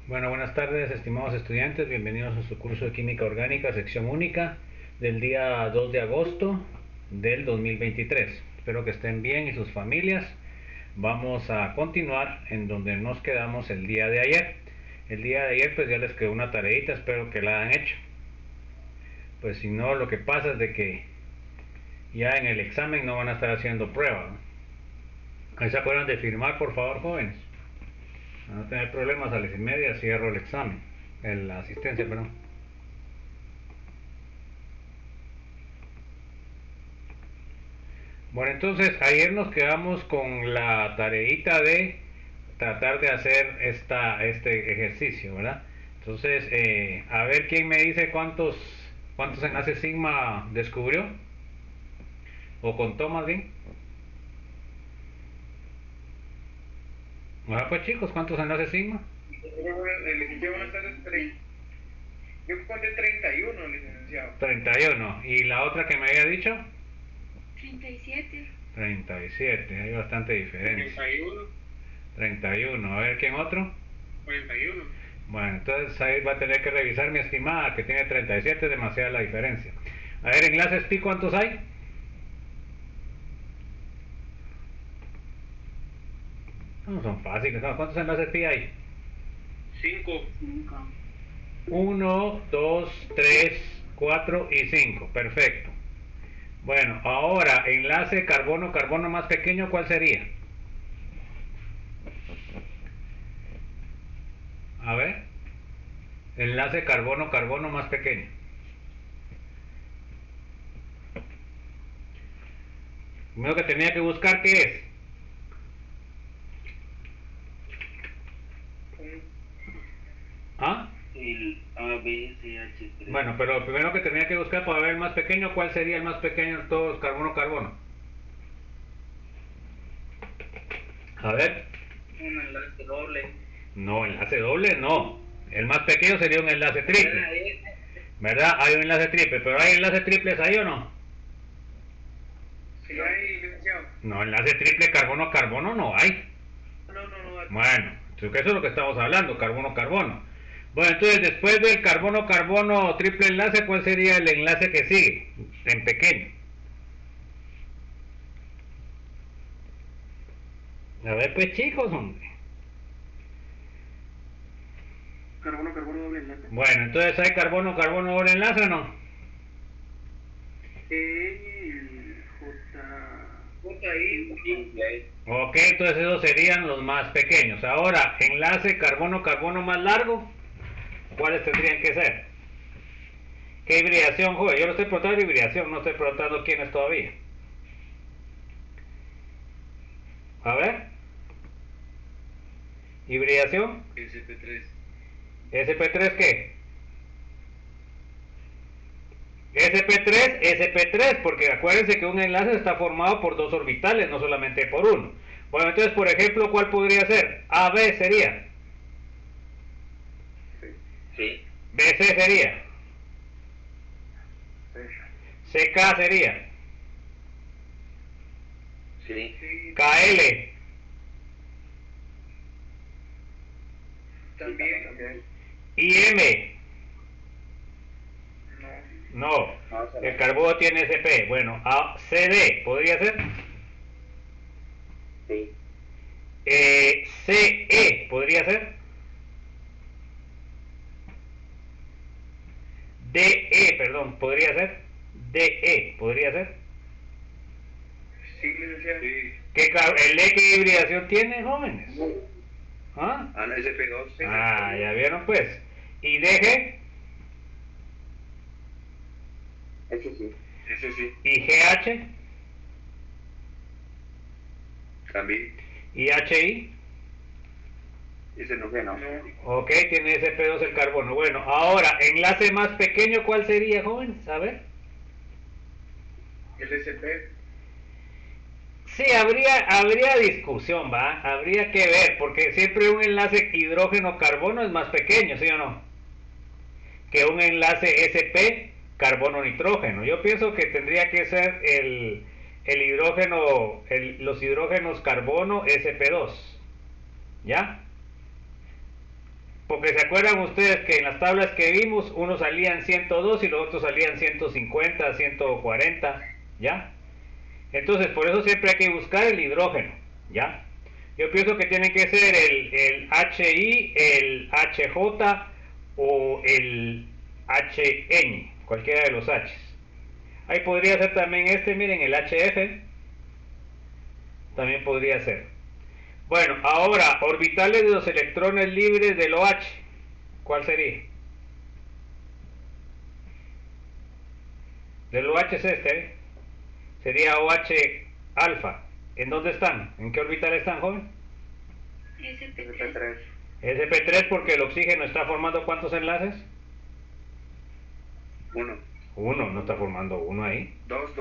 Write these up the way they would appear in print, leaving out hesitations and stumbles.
Bueno, buenas tardes, estimados estudiantes. Bienvenidos a su curso de Química Orgánica, sección única, del día 2 de agosto del 2023. Espero que estén bien y sus familias. Vamos a continuar en donde nos quedamos el día de ayer. El día de ayer pues ya les quedó una tareita, espero que la hayan hecho. Pues si no, lo que pasa es de que ya en el examen no van a estar haciendo prueba, ¿no? Ahí se acuerdan de firmar, por favor, jóvenes. Para no tener problemas, a las 6:30 cierro el examen, la asistencia, perdón. Bueno, entonces ayer nos quedamos con la tareita de tratar de hacer este ejercicio, ¿verdad? Entonces, a ver quién me dice cuántos enlaces sigma descubrió, o contó más bien. Bueno, pues chicos, ¿cuántos enlaces sigma? Licenciado, buenas tardes. Yo conté 31, licenciado. 31. ¿Y la otra que me había dicho? 37. 37, hay bastante diferencia. 31. 31, a ver, ¿quién otro? 41. Bueno, entonces ahí va a tener que revisar mi estimada, que tiene 37, es demasiada la diferencia. A ver, enlaces pi, ¿cuántos hay? No son fáciles, ¿no? ¿Cuántos enlaces pi hay? 5. 5. 1, 2, 3, 4 y 5, perfecto. Bueno, ahora, enlace carbono-carbono más pequeño, ¿cuál sería? A ver, enlace carbono-carbono más pequeño. Primero que tenía que buscar, ¿qué es? ¿Ah? El ABCH3. Bueno, pero lo primero que tenía que buscar para ver el más pequeño, ¿cuál sería el más pequeño de todos carbono-carbono? A ver. Un enlace doble. No, enlace doble no. El más pequeño sería un enlace triple. ¿Verdad? Hay un enlace triple, pero ¿hay enlaces triples ahí o no? Sí, hay, licenciado. No, enlace triple carbono-carbono no hay. No. Bueno, entonces eso es lo que estamos hablando, carbono-carbono. Bueno, entonces después del carbono-carbono triple enlace, ¿cuál sería el enlace que sigue? En pequeño. A ver, pues chicos, hombre. Carbono, doble enlace. Bueno, entonces hay carbono-carbono doble enlace o no. El JI. Ok, entonces esos serían los más pequeños. Ahora, enlace carbono-carbono más largo, ¿cuáles tendrían que ser? ¿Qué hibridación, joder? Yo no estoy preguntando de hibridación, no estoy preguntando quiénes todavía. A ver. ¿Hibridación? SP3. ¿SP3 qué? SP3, SP3, porque acuérdense que un enlace está formado por dos orbitales, no solamente por uno. Bueno, entonces, por ejemplo, ¿cuál podría ser? AB sería. Sí. BC sería. CK sería. Sí. KL. También. IM. No. No. El carbono tiene SP. Bueno, CD. ¿Podría ser? Sí. CE. ¿Podría ser? DE. Perdón. ¿Podría ser? DE. ¿Podría ser? Sí, licenciado. Sí. ¿El E qué hibridación tiene, jóvenes? ¿Ah? No, SP2. Ah, ya vieron pues. ¿Y DG? Ese sí. ¿Y GH? También. ¿Y HI? Ese no fue, no. Ok, tiene SP2 el carbono. Bueno, ahora, enlace más pequeño, ¿cuál sería, jóvenes? A ver. El SP. Sí, habría discusión, ¿va? Habría que ver, porque siempre un enlace hidrógeno-carbono es más pequeño, ¿sí o no? Que un enlace SP carbono-nitrógeno. Yo pienso que tendría que ser el hidrógeno, los hidrógenos carbono SP2. ¿Ya? Porque se acuerdan ustedes que en las tablas que vimos, unos salían 102 y los otros salían 150, 140, ¿ya? Entonces, por eso siempre hay que buscar el hidrógeno, ¿ya? Yo pienso que tiene que ser el HI, el HJ o el HN, cualquiera de los H's. Ahí podría ser también miren, el HF. También podría ser. Bueno, ahora, orbitales de los electrones libres del OH. ¿Cuál sería? Del OH es sería OH alfa. ¿En dónde están? ¿En qué orbital están, joven? SP3. SP3 porque el oxígeno está formando ¿cuántos enlaces? 1. Uno, no está formando uno ahí. 2.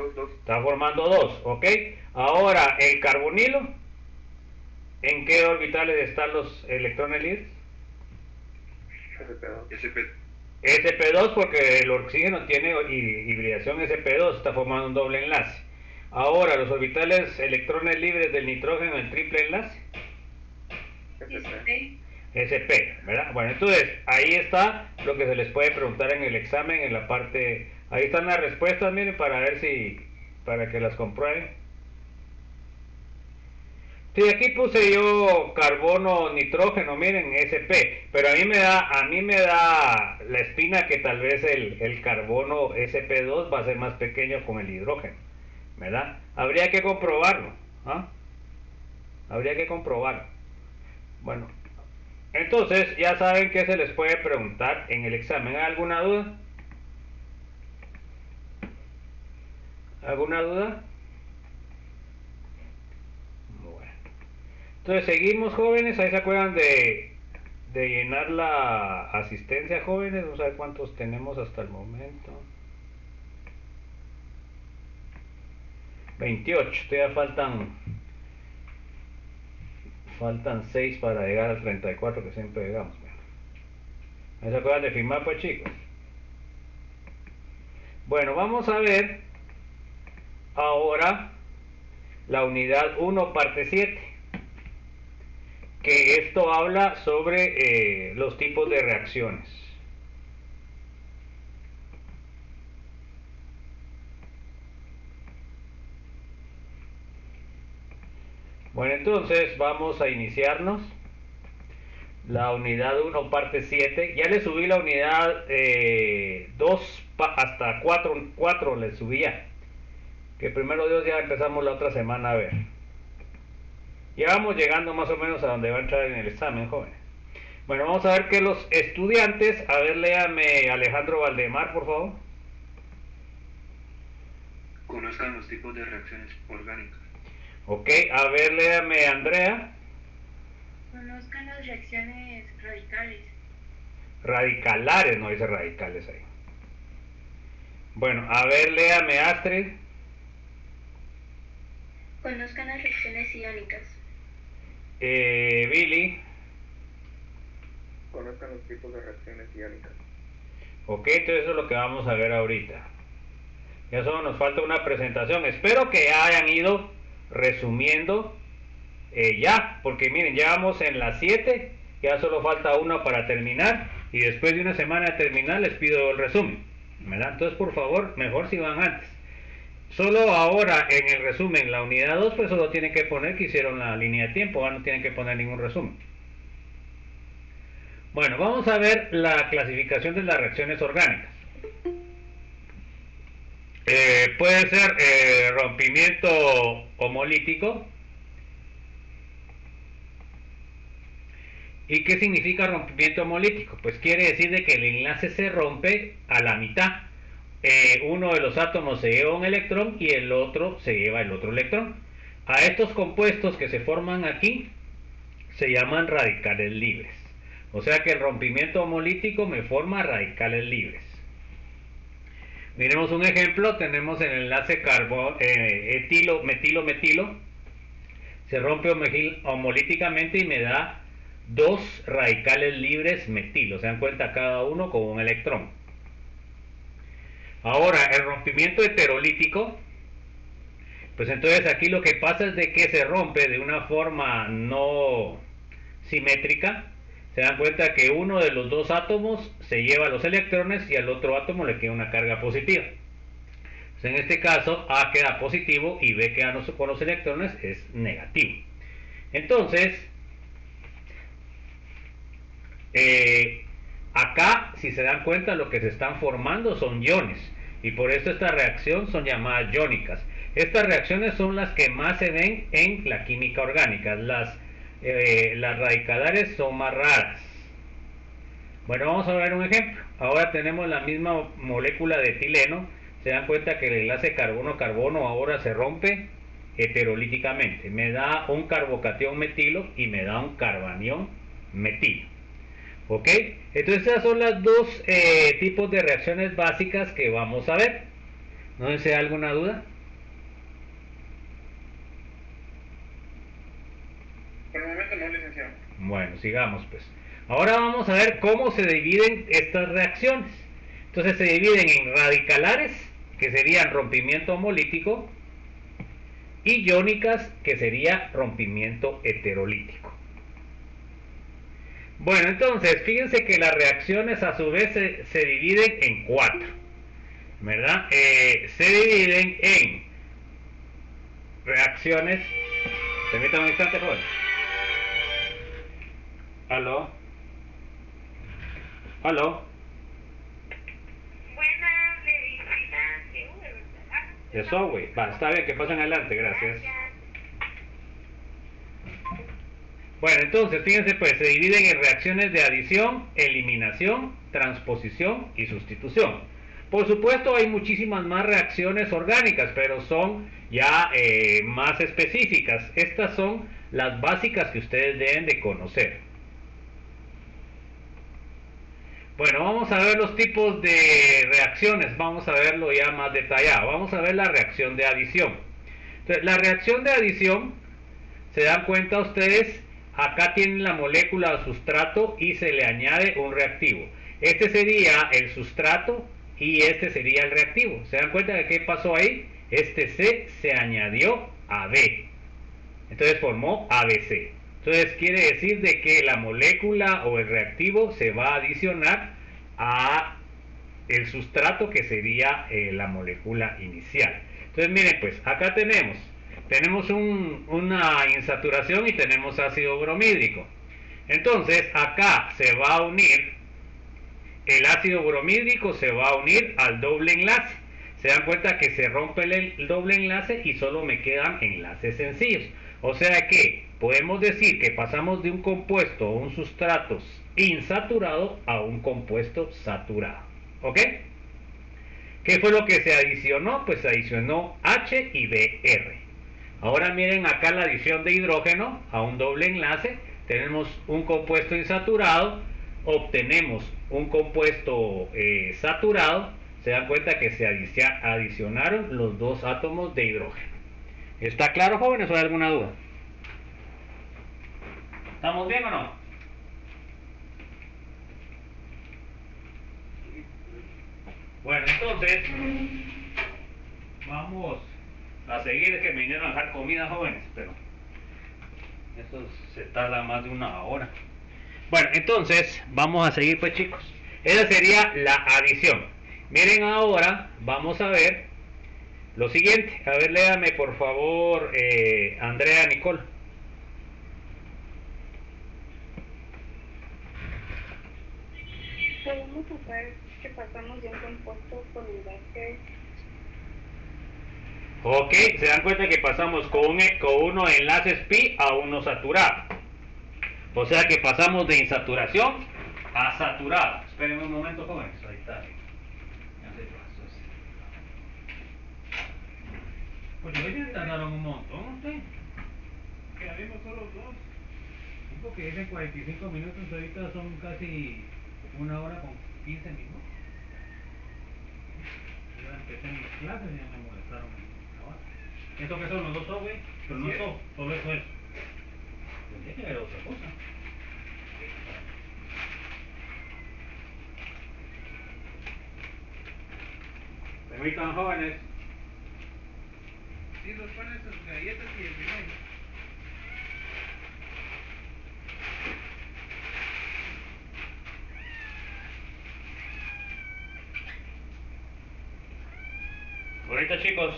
Está formando dos, ¿ok? Ahora, el carbonilo, ¿en qué orbitales están los electrones libres? SP2. SP2 porque el oxígeno tiene hibridación SP2, está formando un doble enlace. Ahora, los orbitales electrones libres del nitrógeno en triple enlace. SP. SP, ¿verdad? Bueno, entonces, ahí está lo que se les puede preguntar en el examen, en la parte... Ahí están las respuestas, miren, para ver si... para que las comprueben. Sí, aquí puse yo carbono, nitrógeno, miren, SP, pero a mí me da la espina que tal vez el carbono SP2 va a ser más pequeño con el hidrógeno, ¿verdad? Habría que comprobarlo, ¿ah? Habría que comprobarlo. Bueno, entonces ya saben que se les puede preguntar en el examen. ¿Hay alguna duda? ¿Alguna duda? Bueno. Entonces seguimos, jóvenes. Ahí se acuerdan de llenar la asistencia, jóvenes. Vamos a ver cuántos tenemos hasta el momento. 28. Todavía faltan 6 para llegar al 34 que siempre llegamos. ¿Ahí se acuerdan de firmar, pues, chicos? Bueno, vamos a ver ahora la unidad 1 parte 7, que esto habla sobre los tipos de reacciones. Bueno, entonces vamos a iniciarnos la unidad 1 parte 7. Ya le subí la unidad 2 hasta 4 le subía, que primero Dios ya empezamos la otra semana a ver. Ya vamos llegando más o menos a donde va a entrar en el examen, jóvenes. Bueno, vamos a ver que los estudiantes, a ver, léame Alejandro Valdemar, por favor. Conozcan los tipos de reacciones orgánicas. Ok, a ver, léame Andrea. Conozcan las reacciones radicales. Radicalares, no dice radicales ahí. Bueno, a ver, léame Astrid. Conozcan las reacciones iónicas. Billy. Conozcan los tipos de reacciones iónicas. Ok, entonces eso es lo que vamos a ver ahorita. Ya solo nos falta una presentación. Espero que hayan ido resumiendo ya, porque miren, ya vamos en las 7, ya solo falta una para terminar, y después de una semana de terminar les pido el resumen, ¿verdad? Entonces, por favor, mejor si van antes. Solo ahora en el resumen, la unidad 2, pues solo tienen que poner que hicieron la línea de tiempo, no tienen que poner ningún resumen. Bueno, vamos a ver la clasificación de las reacciones orgánicas. Puede ser rompimiento homolítico. ¿Y qué significa rompimiento homolítico? Pues quiere decir de que el enlace se rompe a la mitad. Uno de los átomos se lleva un electrón y el otro se lleva el otro electrón. A estos compuestos que se forman aquí se llaman radicales libres. O sea que el rompimiento homolítico me forma radicales libres. Miremos un ejemplo, tenemos el enlace etilo-metilo-metilo, se rompe homolíticamente y me da 2 radicales libres metilo, se dan cuenta cada uno con un electrón. Ahora, el rompimiento heterolítico, pues entonces aquí lo que pasa es de que se rompe de una forma no simétrica, se dan cuenta que uno de los dos átomos se lleva los electrones y al otro átomo le queda una carga positiva. Entonces, en este caso A queda positivo y B queda con los electrones es negativo. Entonces, acá, si se dan cuenta, lo que se están formando son iones y por eso esta reacción son llamadas iónicas. Estas reacciones son las que más se ven en la química orgánica. Las radicalares son más raras. Bueno, vamos a ver un ejemplo. Ahora tenemos la misma molécula de etileno. Se dan cuenta que el enlace carbono-carbono ahora se rompe heterolíticamente. Me da un carbocatión metilo y me da un carbanión metilo. ¿Ok? Entonces esas son las dos tipos de reacciones básicas que vamos a ver. ¿No sé si hay alguna duda? Por el momento no, licenciado. Bueno, sigamos pues. Ahora vamos a ver cómo se dividen estas reacciones. Entonces se dividen en radicalares, que serían rompimiento homolítico, y iónicas, que sería rompimiento heterolítico. Bueno, entonces fíjense que las reacciones a su vez se dividen en cuatro, ¿verdad? Se dividen en reacciones. Permítanme un instante, joven. ¿Aló? ¿Aló? Buenas, medicina de De Subway. Va, está bien, que pasen adelante, gracias. Bueno, entonces fíjense pues, se dividen en reacciones de adición, eliminación, transposición y sustitución. Por supuesto hay muchísimas más reacciones orgánicas, pero son ya más específicas. Estas son las básicas que ustedes deben de conocer. Bueno, vamos a ver los tipos de reacciones, vamos a verlo ya más detallado. Vamos a ver la reacción de adición. Entonces, la reacción de adición, se dan cuenta ustedes, acá tienen la molécula o sustrato y se le añade un reactivo. Este sería el sustrato y este sería el reactivo. ¿Se dan cuenta de qué pasó ahí? Este C se añadió a B. Entonces formó ABC. Entonces quiere decir de que la molécula o el reactivo se va a adicionar a el sustrato que sería la molécula inicial. Entonces miren pues, acá tenemos una insaturación y tenemos ácido bromídrico. Entonces acá se va a unir el ácido bromídrico, se va a unir al doble enlace. Se dan cuenta que se rompe el doble enlace y solo me quedan enlaces sencillos. O sea que podemos decir que pasamos de un compuesto o un sustrato insaturado a un compuesto saturado. ¿Ok? ¿Qué fue lo que se adicionó? Pues se adicionó H y Br. Ahora miren acá la adición de hidrógeno a un doble enlace. Tenemos un compuesto insaturado, obtenemos un compuesto saturado. Se dan cuenta que se adicionaron los dos átomos de hidrógeno. ¿Está claro, jóvenes, o hay alguna duda? ¿Estamos bien o no? Bueno, entonces vamos a seguir, que me vinieron a dejar comida, jóvenes, pero eso se tarda más de una hora. Bueno, entonces vamos a seguir pues, chicos. Esa sería la adición. Miren, ahora vamos a ver lo siguiente. A ver, léame por favor, Andrea Nicole. Podemos saber que pasamos de un compuesto con enlace. Ok, se dan cuenta que pasamos con unos enlaces pi a uno saturado. O sea que pasamos de insaturación a saturado. Espérenme un momento, jóvenes. Ahí está. Pues hoy ya tardaron un montón, ¿usted? Que habíamos solo dos. Sí, porque dicen 45 minutos, ahorita son casi una hora con 15 minutos. Yo empecé mis clases y ya me molestaron en el trabajo. ¿Eso que son los dos güey? Pero no todo, solo eso es. Tendría que haber otra cosa. Permitan, jóvenes. Sí, nos ponen sus galletas y el limón. Ahorita, chicos.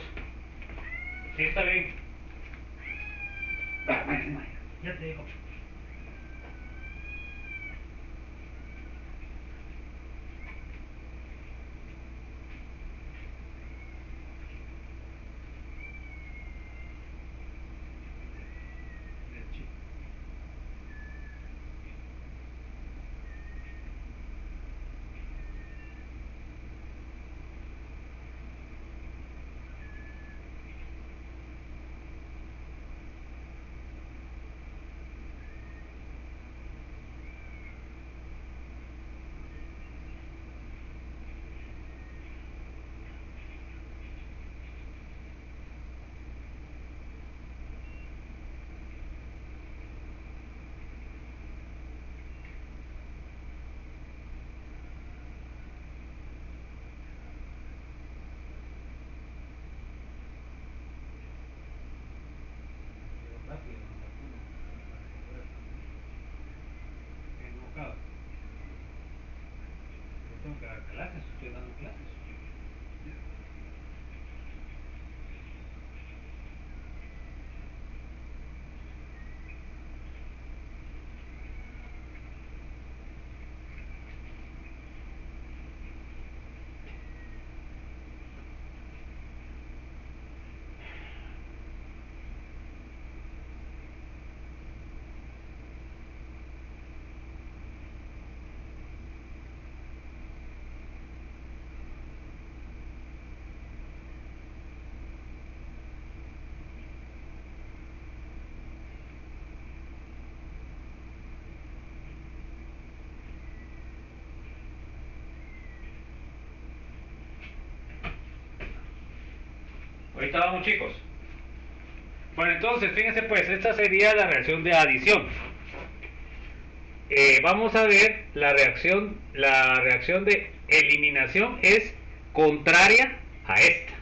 Sí, está bien. Ya te digo. Tengo que dar clases, estoy dando clases. Ahorita vamos, chicos. Bueno, entonces, fíjense pues, esta sería la reacción de adición. Vamos a ver la reacción de eliminación es contraria a esta.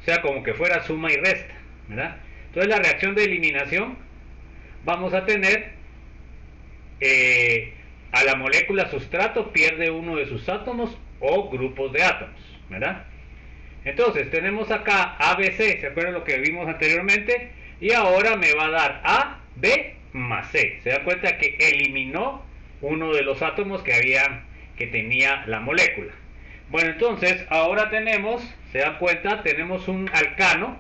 O sea, como que fuera suma y resta, ¿verdad? Entonces la reacción de eliminación vamos a tener a la molécula sustrato pierde uno de sus átomos o grupos de átomos, ¿verdad? Entonces tenemos acá ABC, ¿se acuerdan lo que vimos anteriormente? Y ahora me va a dar A, B más C. Se da cuenta que eliminó uno de los átomos que tenía la molécula. Bueno, entonces ahora tenemos, se dan cuenta, tenemos un alcano,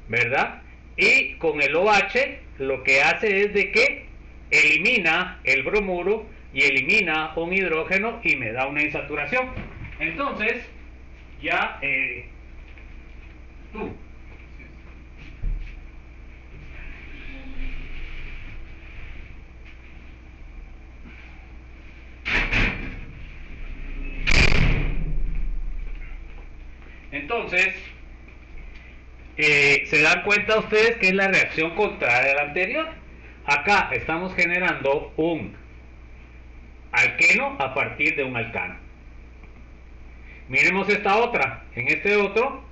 ¿verdad? Y con el OH lo que hace es de que elimina el bromuro y elimina un hidrógeno y me da una insaturación. Entonces, ya tú. Entonces, se dan cuenta ustedes que es la reacción contraria a la anterior. Acá estamos generando un alqueno a partir de un alcano. Miremos esta otra. En este otro,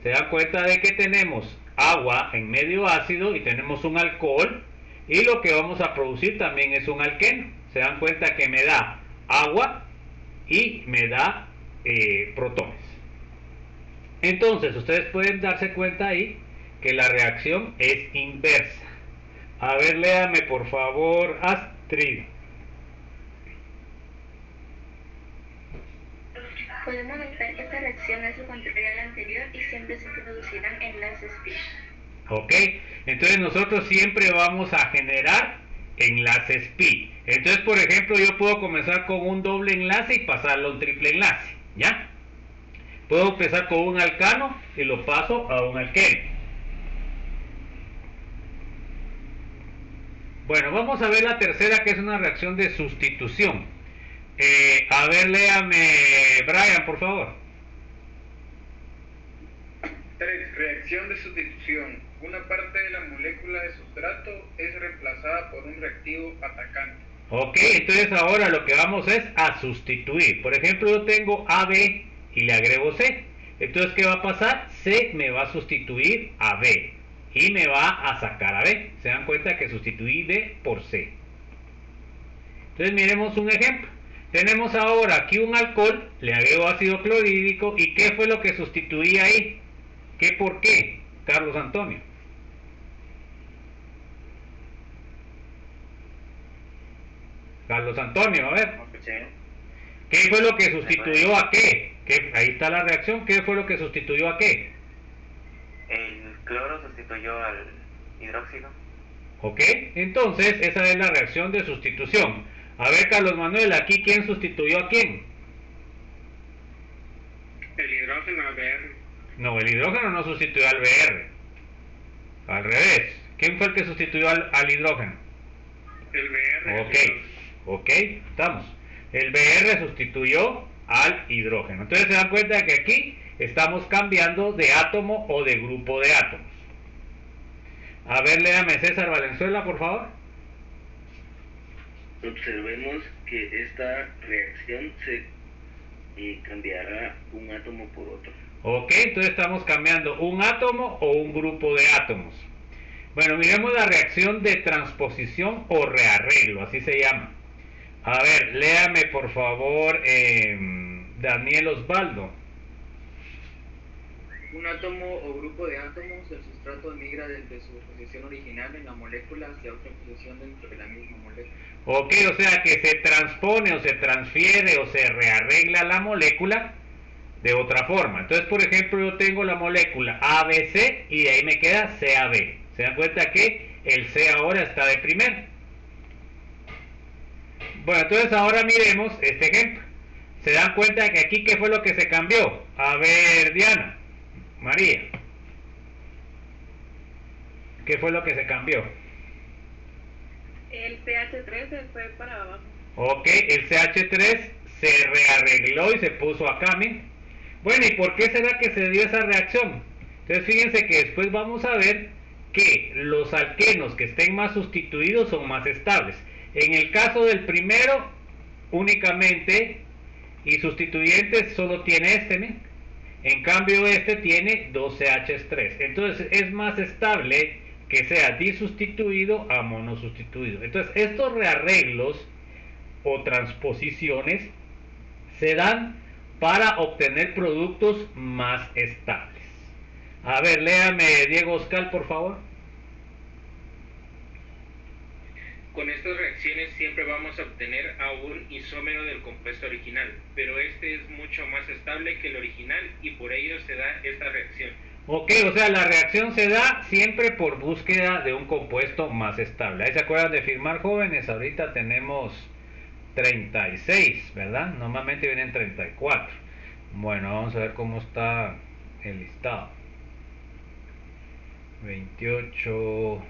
se dan cuenta de que tenemos agua en medio ácido y tenemos un alcohol. Y lo que vamos a producir también es un alqueno. Se dan cuenta que me da agua y me da protones. Entonces, ustedes pueden darse cuenta ahí que la reacción es inversa. A ver, léame por favor, Astrid. Podemos notar que esta reacción es lo contrario a la anterior y siempre se producirán enlaces pi. Ok, entonces nosotros siempre vamos a generar enlaces pi. Entonces, por ejemplo, yo puedo comenzar con un doble enlace y pasarlo a un triple enlace, ¿ya? Puedo empezar con un alcano y lo paso a un alqueno. Bueno, vamos a ver la tercera, que es una reacción de sustitución. A ver, léame, Brian, por favor. 3. Reacción de sustitución. Una parte de la molécula de sustrato es reemplazada por un reactivo atacante. Ok, entonces ahora lo que vamos es a sustituir. Por ejemplo, yo tengo AB y le agrego C. Entonces, ¿qué va a pasar? C me va a sustituir a B y me va a sacar a B. Se dan cuenta que sustituí B por C. Entonces, miremos un ejemplo. Tenemos ahora aquí un alcohol, le agrego ácido clorhídrico, ¿y qué fue lo que sustituí ahí? ¿Qué por qué, Carlos Antonio? Carlos Antonio, a ver. No escuché. ¿Qué fue lo que sustituyó a qué? Ahí está la reacción. ¿Qué fue lo que sustituyó a qué? El cloro sustituyó al hidróxido. ¿Ok? Entonces, esa es la reacción de sustitución. A ver, Carlos Manuel, aquí ¿quién sustituyó a quién? El hidrógeno al BR. No, el hidrógeno no sustituyó al BR. Al revés. ¿Quién fue el que sustituyó al hidrógeno? El BR. Ok, ok, estamos. El BR sustituyó al hidrógeno. Entonces se dan cuenta de que aquí estamos cambiando de átomo o de grupo de átomos. A ver, léame César Valenzuela, por favor. Observemos que esta reacción se cambiará un átomo por otro. Ok, entonces estamos cambiando un átomo o un grupo de átomos. Bueno, miremos la reacción de transposición o rearreglo, así se llama. A ver, léame por favor Daniel Osvaldo. Un átomo o grupo de átomos, el sustrato migra desde su posición original en la molécula hacia otra posición dentro de la misma molécula. Ok, o sea que se transpone o se transfiere o se rearregla la molécula de otra forma. Entonces, por ejemplo, yo tengo la molécula ABC y de ahí me queda CAB. ¿Se dan cuenta que el C ahora está de primero? Bueno, entonces ahora miremos este ejemplo. ¿Se dan cuenta que aquí qué fue lo que se cambió? A ver, Diana, María. ¿Qué fue lo que se cambió? El pH3 se fue para abajo. Ok, el CH3 se rearregló y se puso acá, miren. Bueno, ¿y por qué será que se dio esa reacción? Entonces fíjense que después vamos a ver que los alquenos que estén más sustituidos son más estables. En el caso del primero, únicamente, y sustituyentes solo tiene este, ¿no? En cambio este tiene 2CH3. Entonces es más estable que sea disustituido a monosustituido. Entonces estos rearreglos o transposiciones se dan para obtener productos más estables. A ver, léame Diego Oscar, por favor. Con estas reacciones siempre vamos a obtener a un isómero del compuesto original, pero este es mucho más estable que el original y por ello se da esta reacción. Ok, o sea, la reacción se da siempre por búsqueda de un compuesto más estable. Ahí se acuerdan de firmar, jóvenes. Ahorita tenemos 36, ¿verdad? Normalmente vienen 34. Bueno, vamos a ver cómo está el listado. 28.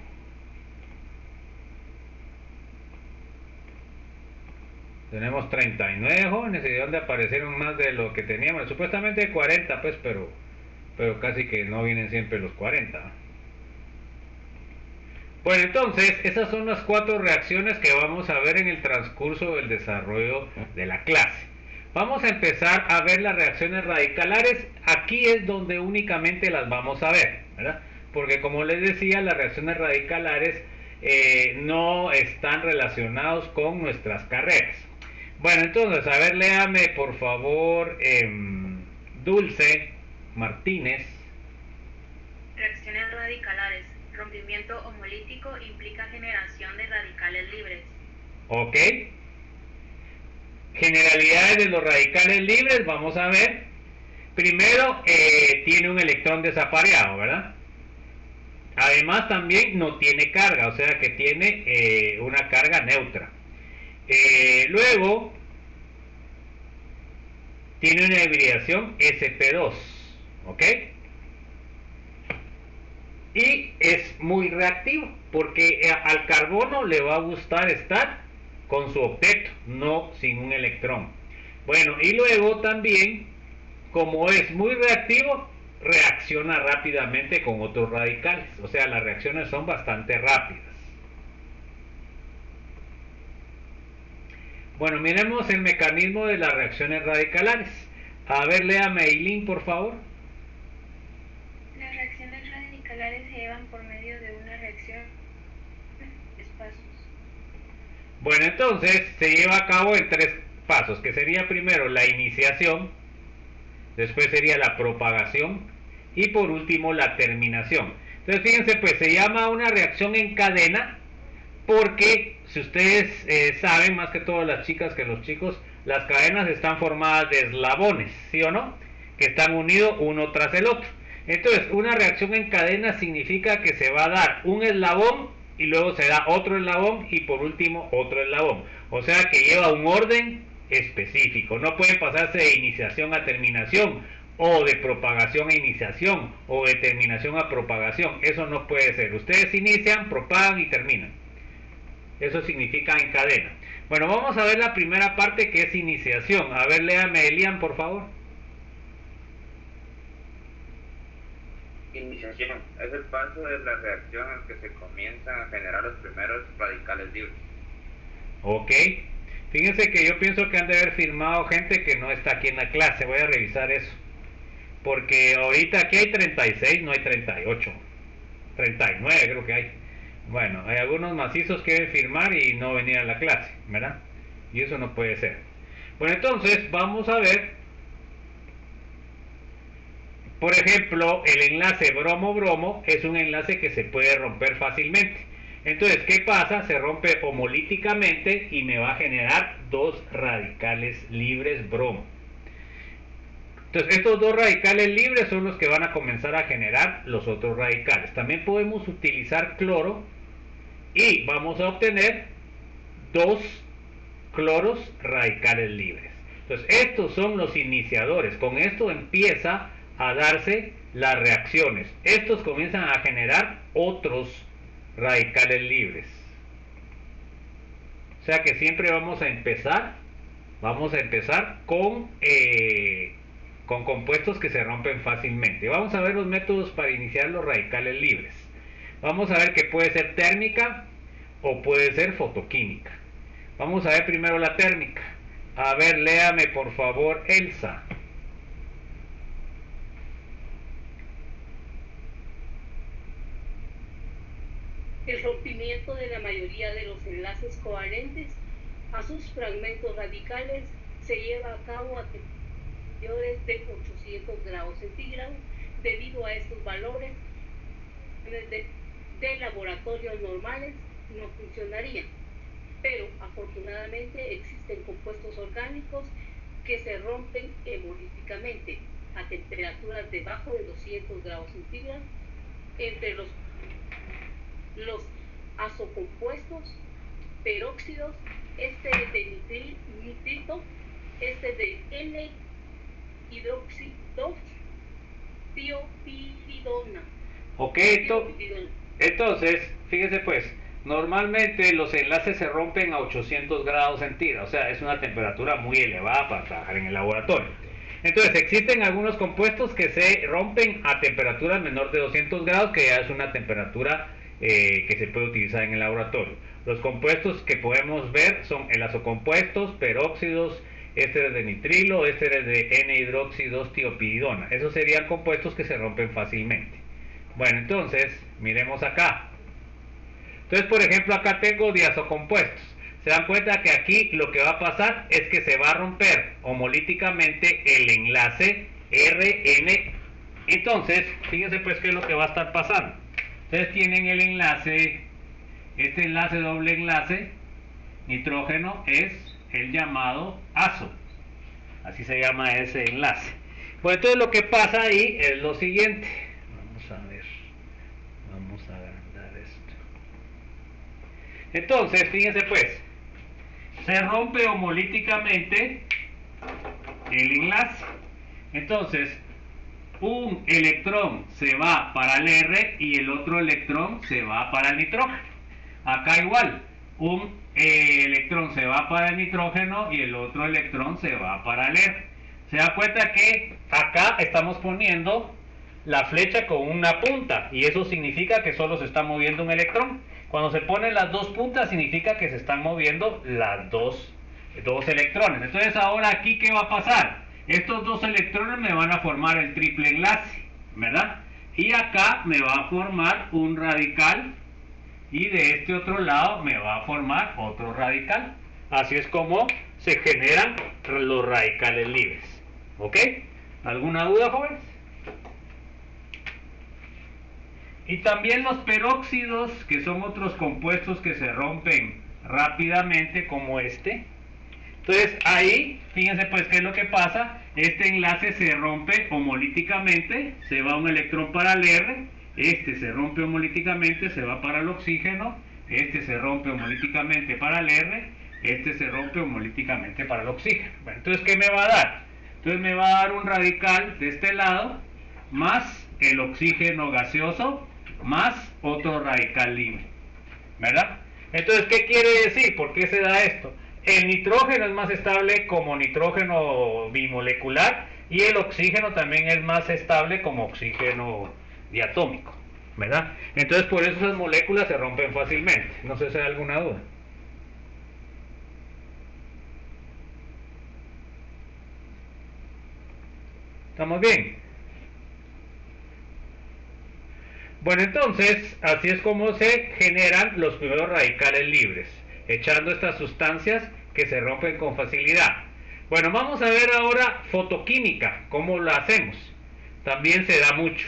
Tenemos 39 jóvenes y de donde aparecieron más de lo que teníamos. Supuestamente 40, pues, pero casi que no vienen siempre los 40. Bueno, entonces, esas son las 4 reacciones que vamos a ver en el transcurso del desarrollo de la clase. Vamos a empezar a ver las reacciones radicalares. Aquí es donde únicamente las vamos a ver, ¿verdad? Porque como les decía, las reacciones radicalares no están relacionados con nuestras carreras. Bueno, entonces, a ver, léame por favor Dulce Martínez. Reacciones radicalares. Rompimiento homolítico implica generación de radicales libres. Ok. Generalidades de los radicales libres, vamos a ver. Primero, tiene un electrón desapareado, ¿verdad? Además también no tiene carga, o sea que tiene una carga neutra. Luego, tiene una hibridación sp2, ¿ok? Y es muy reactivo, porque al carbono le va a gustar estar con su octeto, no sin un electrón. Bueno, y luego también, como es muy reactivo, reacciona rápidamente con otros radicales. O sea, las reacciones son bastante rápidas. Bueno, miremos el mecanismo de las reacciones radicalares. A ver, léame Eileen, por favor. Las reacciones radicalares se llevan por medio de una reacción de pasos. Bueno, entonces se lleva a cabo en 3 pasos, que sería primero la iniciación, después sería la propagación y por último la terminación. Entonces fíjense, pues se llama una reacción en cadena porque, si ustedes saben, más que todas las chicas que los chicos, las cadenas están formadas de eslabones, ¿sí o no? Que están unidos uno tras el otro. Entonces, una reacción en cadena significa que se va a dar un eslabón y luego se da otro eslabón y por último otro eslabón. O sea que lleva un orden específico. No pueden pasarse de iniciación a terminación, o de propagación a iniciación, o de terminación a propagación. Eso no puede ser. Ustedes inician, propagan y terminan. Eso significa en cadena. Bueno, vamos a ver la primera parte, que es iniciación. A ver, léame, Elian, por favor. Iniciación es el paso de la reacción en que se comienzan a generar los primeros radicales libres. Ok. Fíjense que yo pienso que han de haber firmado gente que no está aquí en la clase. Voy a revisar eso. Porque ahorita aquí hay 36, no hay 38. 39 creo que hay. Bueno, hay algunos macizos que deben firmar y no venir a la clase, ¿verdad? Y eso no puede ser. Bueno, entonces vamos a ver, por ejemplo, el enlace bromo-bromo es un enlace que se puede romper fácilmente. Entonces, ¿qué pasa? Se rompe homolíticamente y me va a generar dos radicales libres bromo. Entonces, estos dos radicales libres son los que van a comenzar a generar los otros radicales. También podemos utilizar cloro y vamos a obtener dos cloros radicales libres. Entonces, estos son los iniciadores. Con esto empieza a darse las reacciones. Estos comienzan a generar otros radicales libres. O sea que siempre vamos a empezar con compuestos que se rompen fácilmente. Vamos a ver los métodos para iniciar los radicales libres. Vamos a ver que puede ser térmica o puede ser fotoquímica. Vamos a ver primero la térmica. A ver, léame por favor, Elsa. El rompimiento de la mayoría de los enlaces covalentes a sus fragmentos radicales se lleva a cabo a temperaturas de 800 grados centígrados. Debido a estos valores de laboratorios normales no funcionarían, pero afortunadamente existen compuestos orgánicos que se rompen hemolíticamente a temperaturas debajo de 200 grados centígrados. Entre los azocompuestos peróxidos, este es de nitrito, este es de N-hidroxidopyridona. Ok, entonces, fíjese pues, normalmente los enlaces se rompen a 800 grados centígrados, o sea, es una temperatura muy elevada para trabajar en el laboratorio. Entonces, existen algunos compuestos que se rompen a temperaturas menor de 200 grados, que ya es una temperatura que se puede utilizar en el laboratorio. Los compuestos que podemos ver son el azocompuestos, peróxidos, ésteres de nitrilo, ésteres de N-hidroxidopyridona. Esos serían compuestos que se rompen fácilmente. Bueno, entonces, miremos acá. Entonces, por ejemplo, acá tengo diazocompuestos. Se dan cuenta que aquí lo que va a pasar es que se va a romper homolíticamente el enlace RN. Entonces, fíjense pues qué es lo que va a estar pasando. Ustedes tienen el enlace, este enlace doble enlace nitrógeno es el llamado azo. Así se llama ese enlace. Pues entonces lo que pasa ahí es lo siguiente. Vamos a ver. Vamos a agrandar esto. Entonces, fíjense pues. Se rompe homolíticamente el enlace. Entonces, un electrón se va para el R y el otro electrón se va para el nitrógeno. Acá igual, un electrón se va para el nitrógeno y el otro electrón se va para el R. Se da cuenta que acá estamos poniendo la flecha con una punta y eso significa que solo se está moviendo un electrón. Cuando se ponen las dos puntas significa que se están moviendo las dos electrones. Entonces ahora aquí, ¿qué va a pasar? Estos dos electrones me van a formar el triple enlace, ¿verdad? Y acá me va a formar un radical y de este otro lado me va a formar otro radical. Así es como se generan los radicales libres. ¿Ok? ¿Alguna duda, jóvenes? Y también los peróxidos, que son otros compuestos que se rompen rápidamente, como este. Entonces ahí, fíjense pues qué es lo que pasa. Este enlace se rompe homolíticamente, se va un electrón para el R, este se rompe homolíticamente, se va para el oxígeno, este se rompe homolíticamente para el R, este se rompe homolíticamente para el oxígeno. Bueno, entonces, ¿qué me va a dar? Entonces me va a dar un radical de este lado, más el oxígeno gaseoso, más otro radical libre, ¿verdad? Entonces, ¿qué quiere decir? ¿Por qué se da esto? El nitrógeno es más estable como nitrógeno bimolecular y el oxígeno también es más estable como oxígeno diatómico, ¿verdad? Entonces, por eso esas moléculas se rompen fácilmente. No sé si hay alguna duda. ¿Estamos bien? Bueno, entonces, así es como se generan los primeros radicales libres, echando estas sustancias que se rompen con facilidad. Bueno, vamos a ver ahora fotoquímica, cómo lo hacemos. También se da mucho.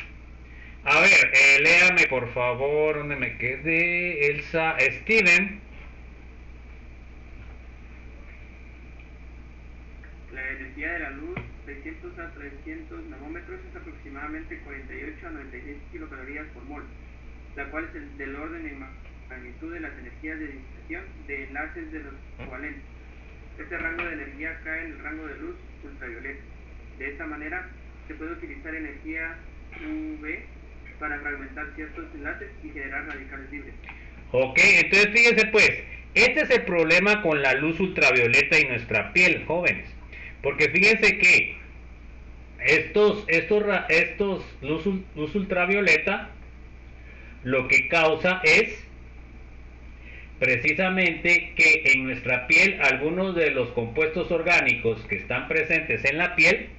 A ver, léame por favor, ¿dónde me quedé? Elsa, Steven. La energía de la luz, 600 a 300 nanómetros, es aproximadamente 48 a 96 kilocalorías por mol, la cual es del orden en magnitud de las energías de dispersión de enlaces de los covalentes. Este rango de energía cae en el rango de luz ultravioleta. De esta manera, se puede utilizar energía UV para fragmentar ciertos enlaces y generar radicales libres. Ok, entonces fíjense pues, este es el problema con la luz ultravioleta y nuestra piel, jóvenes. Porque fíjense que luz ultravioleta lo que causa es precisamente que en nuestra piel algunos de los compuestos orgánicos que están presentes en la piel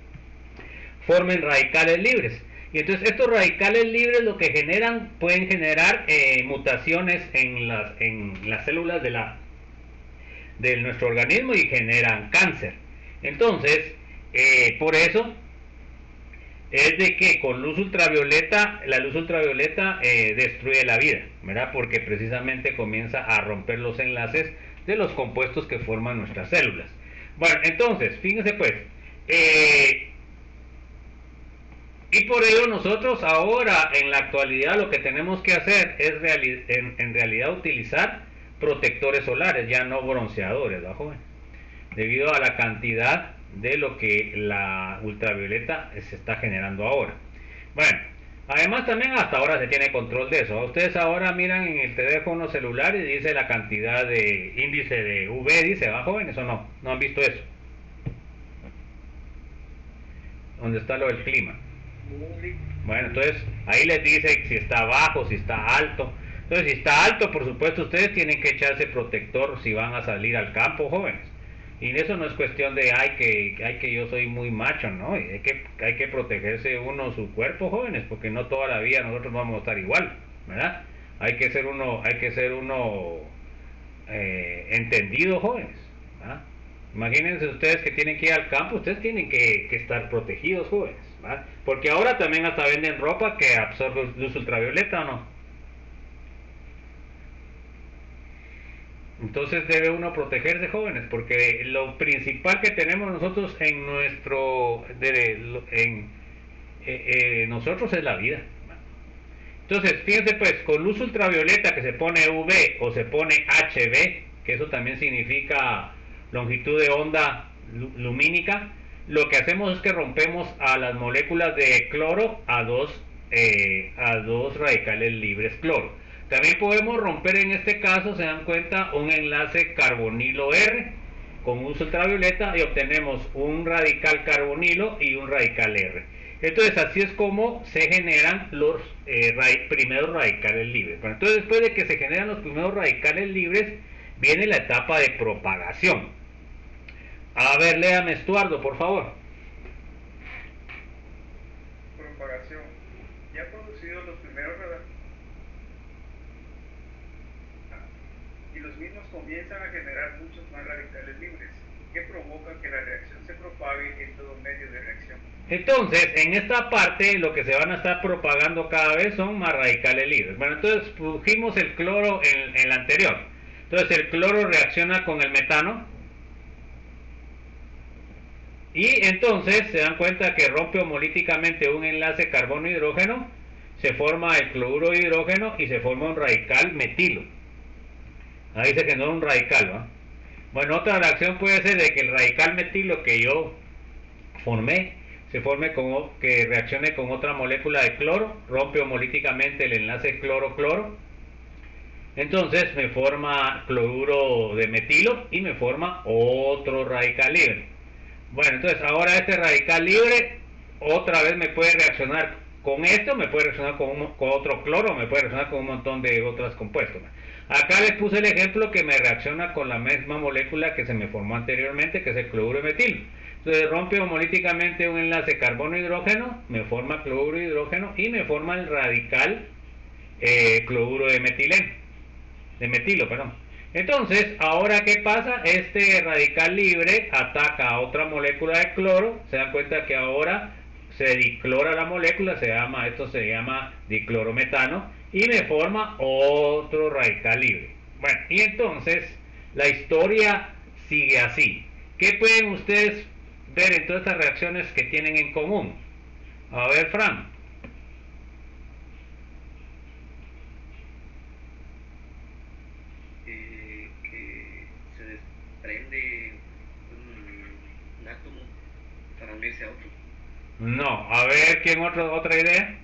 formen radicales libres. Y entonces estos radicales libres lo que generan, pueden generar mutaciones en las células de nuestro organismo y generan cáncer. Entonces, por eso es de que con luz ultravioleta, la luz ultravioleta destruye la vida, ¿verdad? Porque precisamente comienza a romper los enlaces de los compuestos que forman nuestras células. Bueno, entonces, fíjense pues, y por ello nosotros ahora, en la actualidad, lo que tenemos que hacer es en realidad utilizar protectores solares, ya no bronceadores, ¿verdad, joven? Debido a la cantidad de lo que la ultravioleta se está generando ahora. Bueno, además también hasta ahora se tiene control de eso. Ustedes ahora miran en el teléfono celular y dice la cantidad de índice de UV, dice, ¿va, jóvenes o no? ¿No han visto eso? ¿Dónde está lo del clima? Bueno, entonces ahí les dice si está bajo, si está alto. Entonces, si está alto, por supuesto, ustedes tienen que echarse protector si van a salir al campo, jóvenes. Y eso no es cuestión de, que yo soy muy macho, ¿no? Hay que protegerse uno su cuerpo, jóvenes, porque no toda la vida nosotros vamos a estar igual, ¿verdad? Hay que ser uno entendido, jóvenes, ¿verdad? Imagínense ustedes que tienen que ir al campo, ustedes tienen que estar protegidos, jóvenes, ¿verdad? Porque ahora también hasta venden ropa que absorbe luz ultravioleta, ¿o no? Entonces debe uno protegerse, jóvenes, porque lo principal que tenemos nosotros en nosotros es la vida. Entonces, fíjense pues, con luz ultravioleta que se pone UV o se pone HV, que eso también significa longitud de onda lumínica, lo que hacemos es que rompemos a las moléculas de cloro a dos radicales libres cloro. También podemos romper en este caso, se dan cuenta, un enlace carbonilo R con luz ultravioleta y obtenemos un radical carbonilo y un radical R. Entonces así es como se generan los primeros radicales libres. Bueno, entonces después de que se generan los primeros radicales libres, viene la etapa de propagación. A ver, léame Estuardo, por favor. Propagación. Ya producidos los primeros y los mismos comienzan a generar muchos más radicales libres, que que provoca que la reacción se propague en todo medio de reacción. Entonces, en esta parte lo que se van a estar propagando cada vez son más radicales libres. Bueno, entonces pusimos el cloro en la anterior. Entonces el cloro reacciona con el metano. Y entonces se dan cuenta que rompe homolíticamente un enlace carbono-hidrógeno, se forma el cloruro de hidrógeno y se forma un radical metilo. Ahí se generó un radical, ¿va? Bueno, otra reacción puede ser de que el radical metilo que yo formé que reaccione con otra molécula de cloro, rompe homolíticamente el enlace cloro-cloro, entonces me forma cloruro de metilo y me forma otro radical libre. Bueno, entonces ahora este radical libre otra vez me puede reaccionar con esto, me puede reaccionar con otro cloro, me puede reaccionar con un montón de otros compuestos. Acá les puse el ejemplo que me reacciona con la misma molécula que se me formó anteriormente, que es el cloruro de metilo. Entonces rompe homolíticamente un enlace carbono-hidrógeno, me forma cloruro de hidrógeno y me forma el radical cloruro de metilo, perdón. Entonces, ahora ¿qué pasa? Este radical libre ataca a otra molécula de cloro, se dan cuenta que ahora se diclora la molécula, esto se llama diclorometano, y me forma otro radical libre. Bueno, y entonces la historia sigue así. ¿Qué pueden ustedes ver en todas estas reacciones que tienen en común? A ver, Fran. Que se desprende un átomo para unirse a otro. No, a ver, ¿quién otra idea?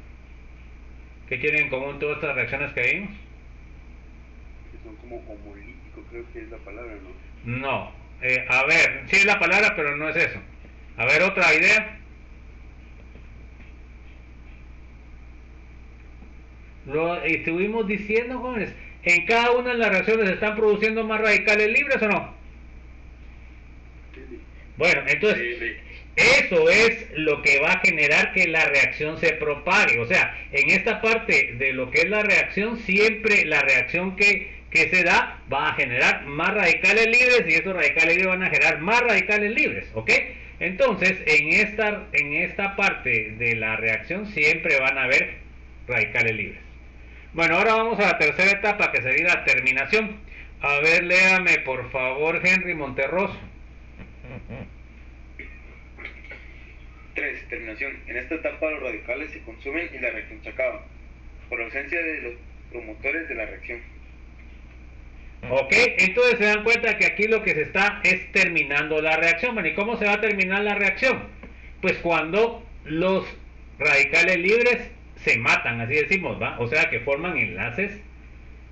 ¿Qué tienen en común todas estas reacciones que vimos? Que son como homolíticos, creo que es la palabra, ¿no? No, a ver, sí es la palabra, pero no es eso. A ver, otra idea. Lo estuvimos diciendo, jóvenes, en cada una de las reacciones se están produciendo más radicales libres o no. Bueno, entonces eso es lo que va a generar que la reacción se propague. O sea, en esta parte de lo que es la reacción, siempre la reacción que se da va a generar más radicales libres y estos radicales libres van a generar más radicales libres, ¿ok? Entonces, en esta parte de la reacción siempre van a haber radicales libres. Bueno, ahora vamos a la tercera etapa, que sería la terminación. A ver, léame por favor, Henry Monterroso. 3. Terminación. En esta etapa los radicales se consumen y la reacción se acaba, por ausencia de los promotores de la reacción. Ok, entonces se dan cuenta que aquí lo que se está es terminando la reacción. Bueno, ¿y cómo se va a terminar la reacción? Pues cuando los radicales libres se matan, así decimos, ¿va? O sea que forman enlaces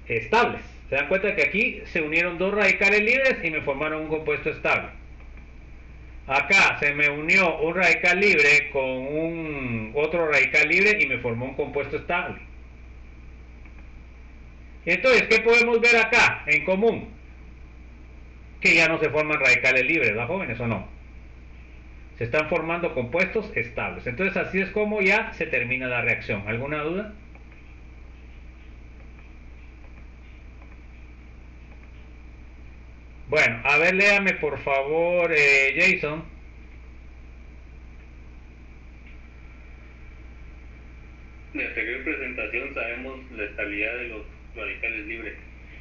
estables. Se dan cuenta que aquí se unieron dos radicales libres y me formaron un compuesto estable. Acá se me unió un radical libre con otro radical libre y me formó un compuesto estable. Entonces, ¿qué podemos ver acá en común? Que ya no se forman radicales libres, ¿verdad, jóvenes, o no? Se están formando compuestos estables. Entonces, así es como ya se termina la reacción. ¿Alguna duda? Bueno, a ver, léame por favor, Jason. De la anterior presentación sabemos la estabilidad de los radicales libres.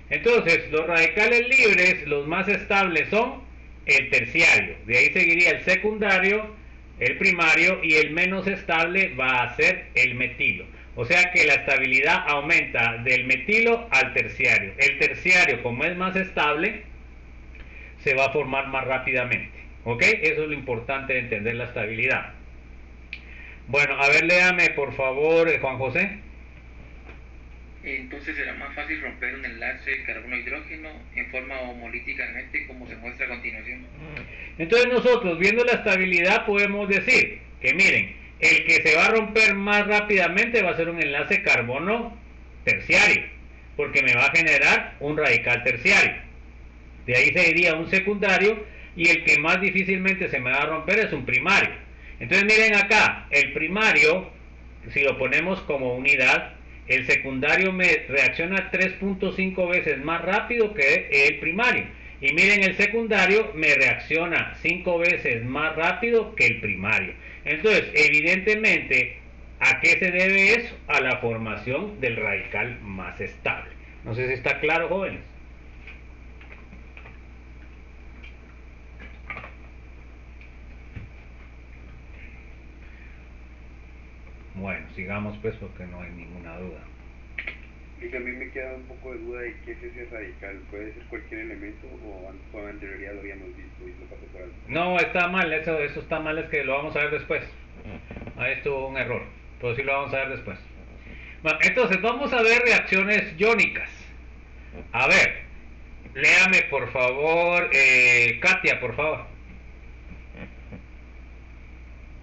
Entonces, los radicales libres, los más estables son el terciario. De ahí seguiría el secundario, el primario, y el menos estable va a ser el metilo. O sea que la estabilidad aumenta del metilo al terciario. El terciario, como es más estable, se va a formar más rápidamente. ¿Ok? Eso es lo importante de entender la estabilidad. Bueno, a ver, léame por favor, Juan José. Entonces será más fácil romper un enlace carbono-hidrógeno en forma homolíticamente, como se muestra a continuación. Entonces nosotros, viendo la estabilidad, podemos decir que miren, el que se va a romper más rápidamente va a ser un enlace carbono terciario, porque me va a generar un radical terciario. De ahí seguiría un secundario, y el que más difícilmente se me va a romper es un primario. Entonces miren acá, el primario, si lo ponemos como unidad, el secundario me reacciona 3.5 veces más rápido que el primario. Y miren, el secundario me reacciona 5 veces más rápido que el primario. Entonces, evidentemente, ¿a qué se debe eso? A la formación del radical más estable. No sé si está claro, jóvenes. Bueno, sigamos pues porque no hay ninguna duda. Y a mí me queda un poco de duda de qué es ese radical. ¿Puede ser cualquier elemento o con anterioridad lo habíamos visto y lo pasé por alto? No, está mal, eso está mal, es que lo vamos a ver después. Ahí estuvo un error, pero sí lo vamos a ver después. Bueno, entonces vamos a ver reacciones iónicas. A ver, léame por favor, Katia, por favor.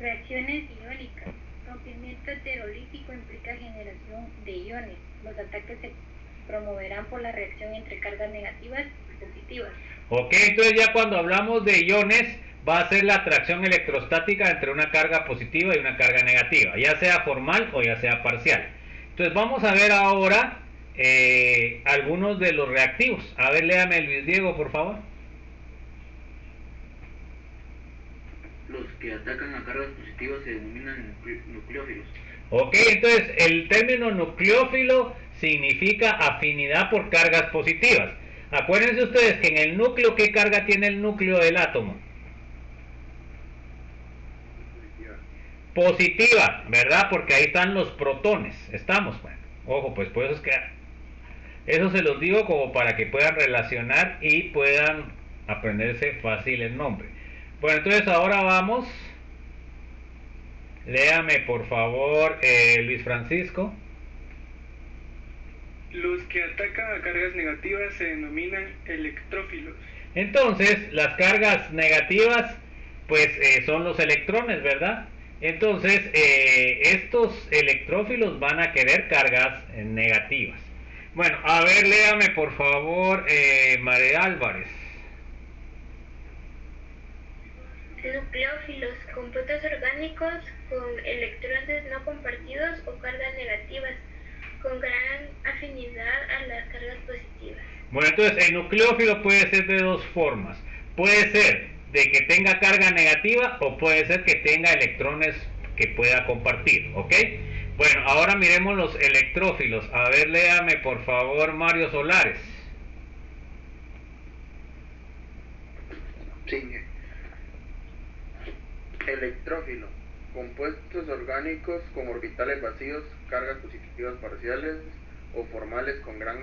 Reacciones iónicas. Rompimiento heterolítico implica generación de iones. Los ataques se promoverán por la reacción entre cargas negativas y positivas. Ok, entonces ya cuando hablamos de iones va a ser la atracción electrostática entre una carga positiva y una carga negativa, ya sea formal o ya sea parcial. Entonces vamos a ver ahora algunos de los reactivos. A ver, léame Luis Diego, por favor. Los que atacan a cargas positivas se denominan nucleófilos. Ok, entonces el término nucleófilo significa afinidad por cargas positivas. Acuérdense ustedes que en el núcleo, ¿qué carga tiene el núcleo del átomo? Positiva, ¿verdad? Porque ahí están los protones. Estamos, bueno, ojo, pues por eso es que eso se los digo como para que puedan relacionar y puedan aprenderse fácil el nombre. Bueno, entonces ahora vamos. Léame por favor, Luis Francisco. Los que atacan a cargas negativas se denominan electrófilos. Entonces, las cargas negativas, pues son los electrones, ¿verdad? Entonces, estos electrófilos van a querer cargas negativas. Bueno, a ver, léame por favor, María Álvarez. Nucleófilos, compuestos orgánicos con electrones no compartidos o cargas negativas, con gran afinidad a las cargas positivas. Bueno, entonces el nucleófilo puede ser de dos formas. Puede ser de que tenga carga negativa o puede ser que tenga electrones que pueda compartir, ¿ok? Bueno, ahora miremos los electrófilos. A ver, léame por favor Mario Solares. Sí. Electrófilo. Compuestos orgánicos con orbitales vacíos, cargas positivas parciales o formales con gran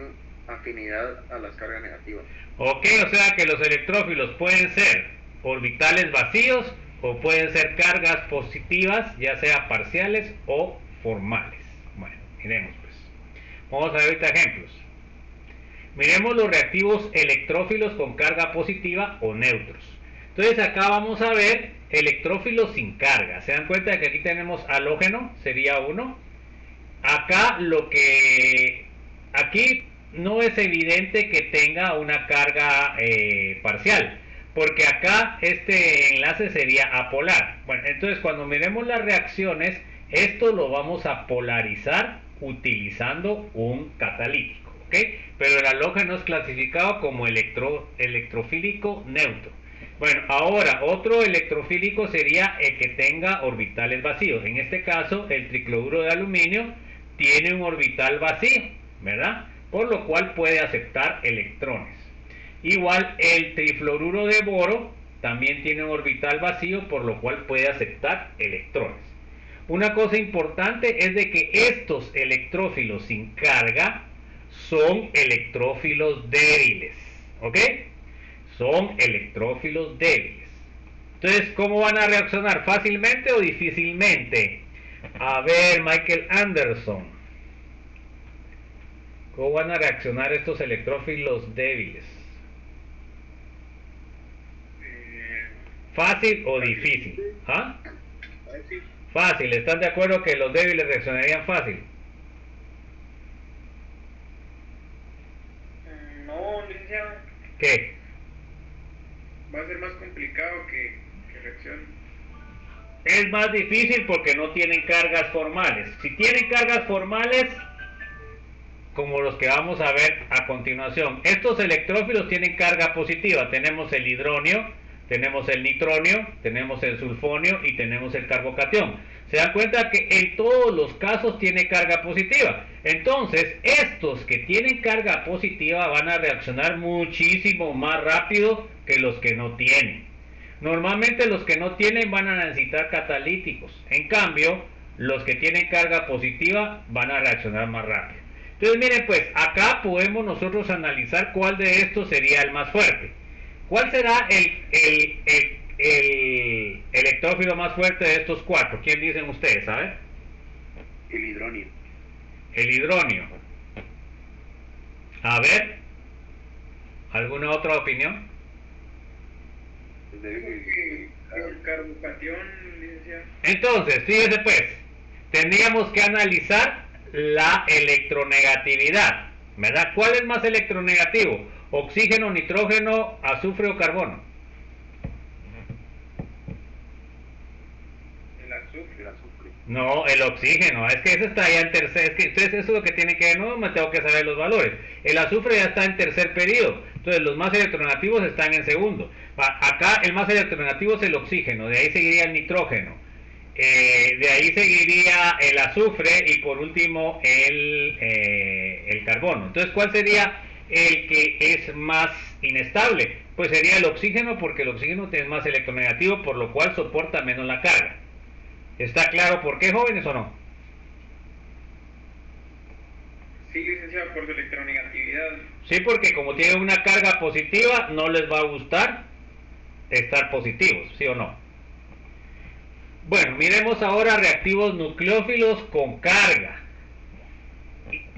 afinidad a las cargas negativas. Ok, o sea que los electrófilos pueden ser orbitales vacíos o pueden ser cargas positivas, ya sea parciales o formales. Bueno, miremos pues. Vamos a ver ahorita ejemplos. Miremos los reactivos electrófilos con carga positiva o neutros. Entonces acá vamos a ver electrófilos sin carga. Se dan cuenta de que aquí tenemos halógeno, sería uno. Acá aquí no es evidente que tenga una carga parcial, porque acá este enlace sería apolar. Bueno, entonces cuando miremos las reacciones, esto lo vamos a polarizar utilizando un catalítico, ¿ok? Pero el halógeno es clasificado como electrofílico neutro. Bueno, ahora otro electrofílico sería el que tenga orbitales vacíos. En este caso, el tricloruro de aluminio tiene un orbital vacío, ¿verdad? Por lo cual puede aceptar electrones. Igual el trifluoruro de boro también tiene un orbital vacío, por lo cual puede aceptar electrones. Una cosa importante es de que estos electrófilos sin carga son electrófilos débiles, ¿ok? Son electrófilos débiles. Entonces, ¿cómo van a reaccionar? ¿Fácilmente o difícilmente? A ver, Michael Anderson. ¿Cómo van a reaccionar estos electrófilos débiles? ¿Fácil o difícil? ¿Ah? Fácil. ¿Están de acuerdo que los débiles reaccionarían fácil? No, licenciado. ¿Qué? Va a ser más complicado que reaccione. Es más difícil porque no tienen cargas formales. Si tienen cargas formales, como los que vamos a ver a continuación. Estos electrófilos tienen carga positiva. Tenemos el hidronio, tenemos el nitronio, tenemos el sulfonio y tenemos el carbocatión. Se dan cuenta que en todos los casos tiene carga positiva. Entonces, estos que tienen carga positiva van a reaccionar muchísimo más rápido que los que no tienen. Normalmente los que no tienen van a necesitar catalíticos. En cambio, los que tienen carga positiva van a reaccionar más rápido. Entonces, miren, pues acá podemos nosotros analizar cuál de estos sería el más fuerte. ¿Cuál será el electrófilo más fuerte de estos cuatro? ¿Quién dicen ustedes, saben? El hidronio. El hidronio. A ver, ¿alguna otra opinión? El carbocatión, licenciado. Entonces, fíjense pues, tendríamos que analizar la electronegatividad, ¿verdad? ¿Cuál es más electronegativo? ¿Oxígeno, nitrógeno, azufre o carbono? El azufre. No, el oxígeno, es que ese está ya en tercer, es que entonces eso es lo que tiene que ver, no me tengo que saber los valores. El azufre ya está en tercer periodo, entonces los más electronegativos están en segundo. Acá el más electronegativo es el oxígeno, de ahí seguiría el nitrógeno, de ahí seguiría el azufre y por último el carbono. Entonces, ¿cuál sería el que es más inestable? Pues sería el oxígeno, porque el oxígeno es más electronegativo, por lo cual soporta menos la carga. ¿Está claro por qué, jóvenes, o no? Sí, licenciado, por su electronegatividad. Sí, porque como tiene una carga positiva, no les va a gustar estar positivos, ¿sí o no? Bueno, miremos ahora reactivos nucleófilos con carga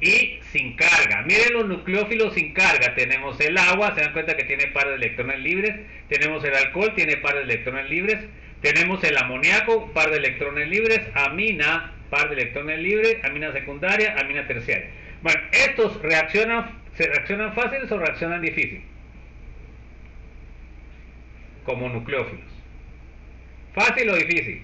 y sin carga. Miren los nucleófilos sin carga. Tenemos el agua, se dan cuenta que tiene par de electrones libres. Tenemos el alcohol, tiene par de electrones libres. Tenemos el amoníaco, par de electrones libres. Amina, par de electrones libres. Amina secundaria, amina terciaria. Bueno, estos ¿se reaccionan fáciles o reaccionan difícil? Como nucleófilos. ¿Fácil o difícil?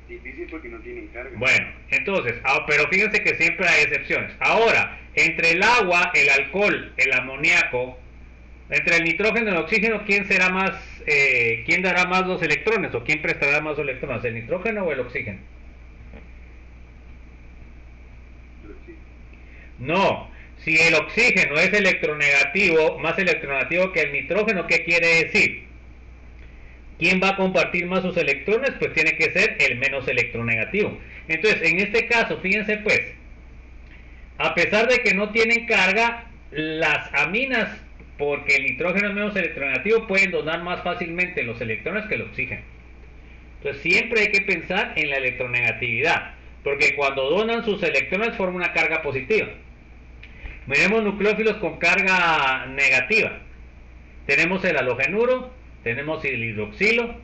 Difícil porque no tienen carga. Bueno, entonces, pero fíjense que siempre hay excepciones. Ahora, entre el agua, el alcohol, el amoníaco, entre el nitrógeno y el oxígeno, ¿quién será más, quién dará más los electrones o quién prestará más los electrones, el nitrógeno o el oxígeno? No, si el oxígeno es electronegativo, más electronegativo que el nitrógeno, ¿qué quiere decir? ¿Quién va a compartir más sus electrones? Pues tiene que ser el menos electronegativo. Entonces, en este caso, fíjense pues, a pesar de que no tienen carga, las aminas, porque el nitrógeno es menos electronegativo, pueden donar más fácilmente los electrones que el oxígeno. Entonces, siempre hay que pensar en la electronegatividad, porque cuando donan sus electrones forma una carga positiva. Miremos nucleófilos con carga negativa. Tenemos el halogenuro, tenemos el hidroxilo,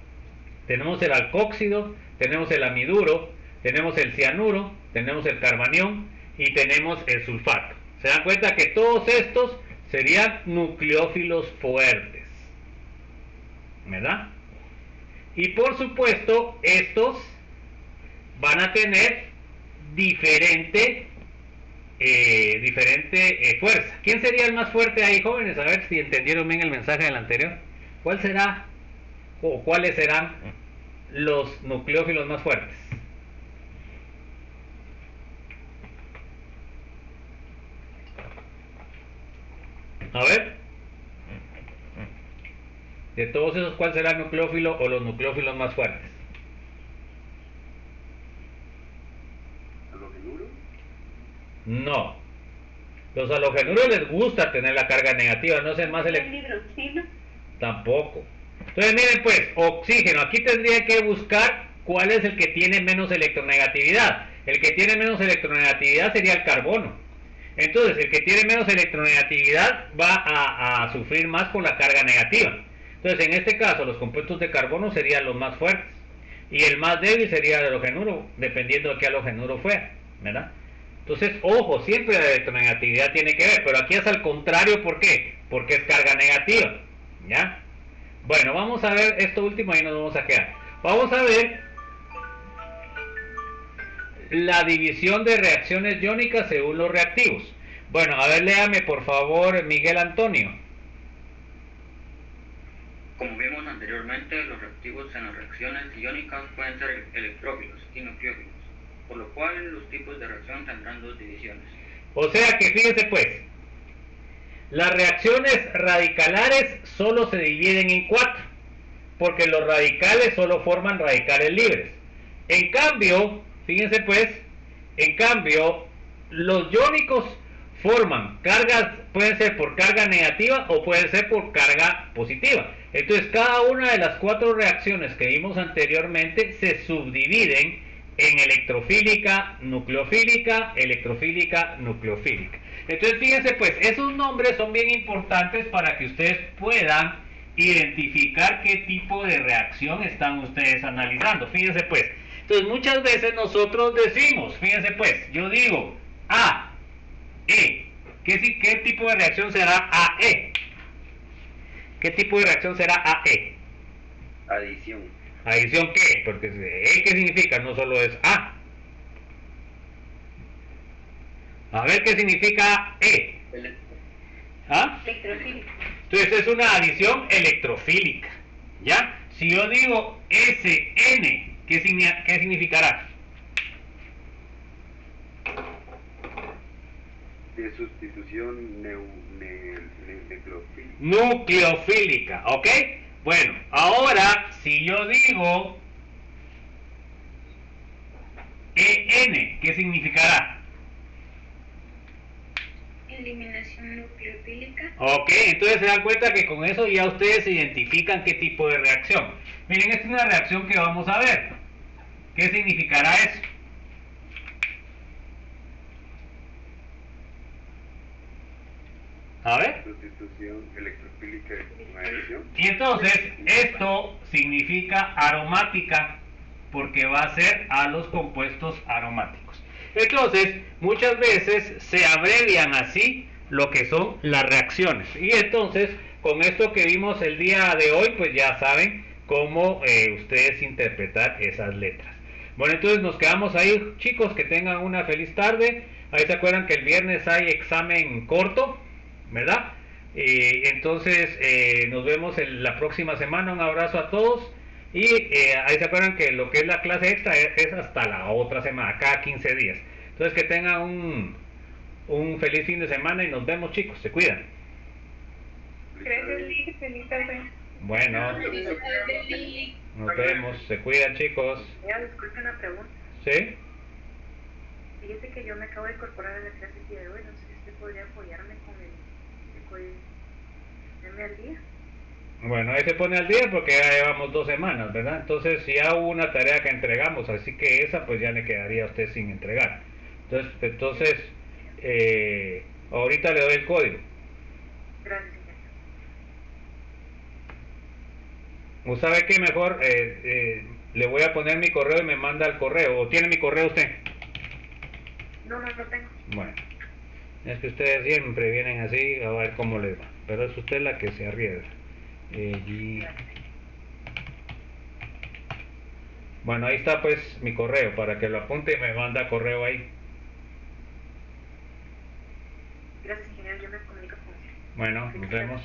tenemos el alcóxido, tenemos el amiduro, tenemos el cianuro, tenemos el carbanión y tenemos el sulfato. Se dan cuenta que todos estos serían nucleófilos fuertes, ¿verdad? Y por supuesto, estos van a tener diferente fuerza. ¿Quién sería el más fuerte ahí, jóvenes? A ver si entendieron bien el mensaje del anterior. ¿Cuál será o cuáles serán los nucleófilos más fuertes? A ver, de todos esos, ¿cuál será el nucleófilo o los nucleófilos más fuertes? ¿Halogenuro? No, los halogenuros les gusta tener la carga negativa, no es el más ¿El hidroxilo? Tampoco. Entonces miren pues, oxígeno, aquí tendría que buscar cuál es el que tiene menos electronegatividad. El que tiene menos electronegatividad sería el carbono. Entonces el que tiene menos electronegatividad va a sufrir más con la carga negativa. Entonces en este caso los compuestos de carbono serían los más fuertes y el más débil sería el halogenuro, dependiendo de qué halogenuro fuera, ¿verdad? Entonces, ojo, siempre la electronegatividad tiene que ver, pero aquí es al contrario. ¿Por qué? Porque es carga negativa, ¿ya? Bueno, vamos a ver esto último y nos vamos a quedar. Vamos a ver la división de reacciones iónicas según los reactivos. Bueno, a ver, léame por favor, Miguel Antonio. Como vimos anteriormente, los reactivos en las reacciones iónicas pueden ser electrófilos y nucleófilos, por lo cual los tipos de reacción tendrán dos divisiones. O sea que fíjense pues, las reacciones radicalares solo se dividen en 4, porque los radicales solo forman radicales libres. En cambio, fíjense pues, en cambio, los iónicos forman cargas, pueden ser por carga negativa o pueden ser por carga positiva. Entonces, cada una de las 4 reacciones que vimos anteriormente se subdividen en electrofílica, nucleofílica, electrofílica, nucleofílica. Entonces, fíjense pues, esos nombres son bien importantes para que ustedes puedan identificar qué tipo de reacción están ustedes analizando. Fíjense pues, entonces muchas veces nosotros decimos, fíjense pues, yo digo A, E. ¿Qué tipo de reacción será AE? ¿Qué tipo de reacción será AE? Adición. ¿Adición qué? Porque E, ¿qué significa? No solo es A. A ver qué significa E. ¿Ah? Electrofílica. Entonces es una adición electrofílica. ¿Ya? Si yo digo SN, ¿qué significará? De sustitución nucleofílica. Nucleofílica, ¿ok? Bueno, ahora si yo digo EN, ¿qué significará? Eliminación nucleofílica. Ok, entonces se dan cuenta que con eso ya ustedes identifican qué tipo de reacción. Miren, esta es una reacción que vamos a ver. ¿Qué significará eso? A ver. Sustitución electrofílica con adición. Y entonces esto significa aromática porque va a ser a los compuestos aromáticos. Entonces muchas veces se abrevian así lo que son las reacciones. Y entonces con esto que vimos el día de hoy pues ya saben cómo ustedes interpretar esas letras. Bueno, entonces nos quedamos ahí, chicos, que tengan una feliz tarde. Ahí se acuerdan que el viernes hay examen corto, ¿verdad? Entonces nos vemos la próxima semana. Un abrazo a todos. Y ahí se acuerdan que lo que es la clase extra es hasta la otra semana, cada 15 días. Entonces que tengan un feliz fin de semana y nos vemos, chicos. Se cuidan. Gracias, Lili. Feliz tarde. Bueno, nos vemos. Se cuidan, chicos. Ya, disculpe una pregunta. ¿Sí? Fíjese que yo me acabo de incorporar a la clase el día de hoy. No sé si usted podría apoyarme con el código al día. Bueno, ahí se pone al día porque ya llevamos 2 semanas, ¿verdad? Entonces ya hubo una tarea que entregamos, así que esa pues ya le quedaría a usted sin entregar. Entonces ahorita le doy el código. Gracias, señor. ¿Usted sabe qué? Mejor le voy a poner mi correo y me manda el correo. ¿O tiene mi correo usted? No lo tengo. Bueno, es que ustedes siempre vienen así a ver cómo les va, pero es usted la que se arriesga. Bueno, ahí está pues mi correo para que lo apunte y me manda correo ahí. Gracias, ingeniero, yo me comunico con usted. Bueno, nos vemos.